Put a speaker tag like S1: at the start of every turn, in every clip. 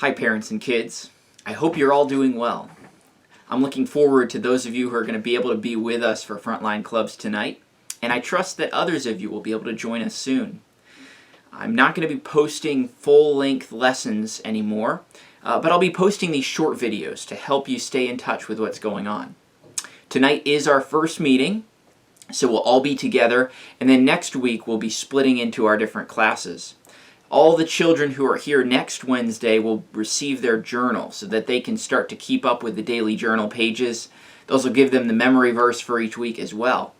S1: Hi parents and kids. I hope you're all doing well. I'm looking forward to those of you who are going to be able to be with us for Frontline Clubs tonight, and I trust that others of you will be able to join us soon. I'm not going to be posting full-length lessons anymore, but I'll be posting these short videos to help you stay in touch with what's going on. Tonight is our first meeting, so we'll all be together, and then next week we'll be splitting into our different classes. All the children who are here next Wednesday will receive their journal so that they can start to keep up with the daily journal pages. Those will give them the memory verse for each week as well.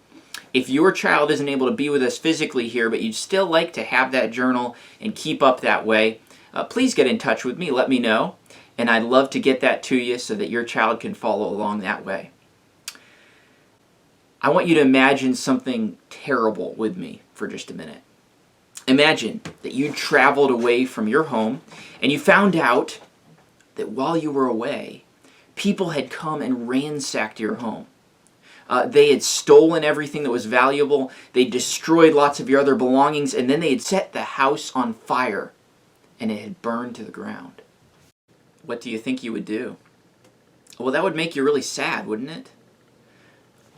S1: If your child isn't able to be with us physically here, but you'd still like to have that journal and keep up that way, please get in touch with me, let me know, and I'd love to get that to you so that your child can follow along that way. I want you to imagine something terrible with me for just a minute. Imagine that you traveled away from your home and you found out that while you were away, people had come and ransacked your home. They had stolen everything that was valuable, they destroyed lots of your other belongings, and then they had set the house on fire and it had burned to the ground. What do you think you would do? Well, that would make you really sad, wouldn't it?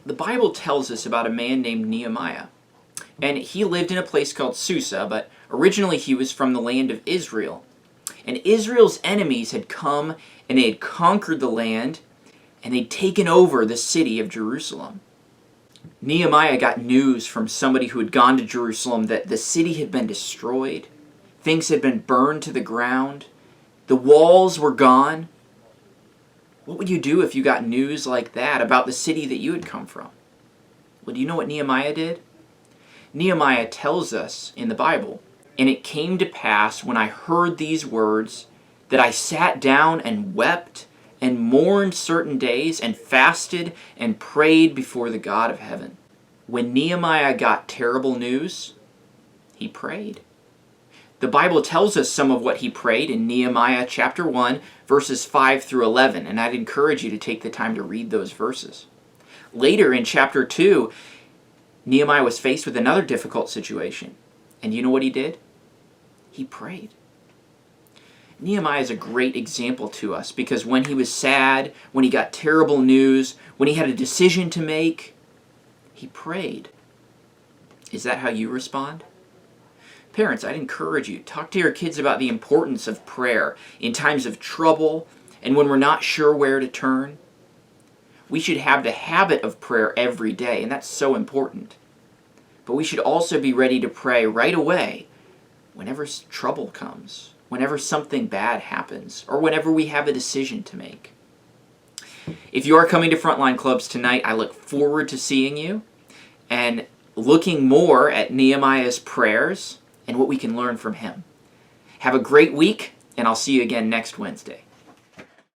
S1: The Bible tells us about a man named Nehemiah. And he lived in a place called Susa, but originally he was from the land of Israel. And Israel's enemies had come and they had conquered the land and they'd taken over the city of Jerusalem. Nehemiah got news from somebody who had gone to Jerusalem that the city had been destroyed, things had been burned to the ground, the walls were gone. What would you do if you got news like that about the city that you had come from? Well, do you know what Nehemiah did? Nehemiah tells us in the Bible, "And it came to pass when I heard these words that I sat down and wept and mourned certain days and fasted and prayed before the God of heaven." When Nehemiah got terrible news, he prayed. The Bible tells us some of what he prayed in Nehemiah chapter 1, verses 5 through 11, and I'd encourage you to take the time to read those verses. Later in chapter 2, Nehemiah was faced with another difficult situation. And you know what he did? He prayed. Nehemiah is a great example to us because when he was sad, when he got terrible news, when he had a decision to make, he prayed. Is that how you respond? Parents, I'd encourage you, talk to your kids about the importance of prayer in times of trouble and when we're not sure where to turn. We should have the habit of prayer every day, and that's so important. But we should also be ready to pray right away whenever trouble comes, whenever something bad happens, or whenever we have a decision to make. If you are coming to Frontline Clubs tonight, I look forward to seeing you and looking more at Nehemiah's prayers and what we can learn from him. Have a great week, and I'll see you again next Wednesday.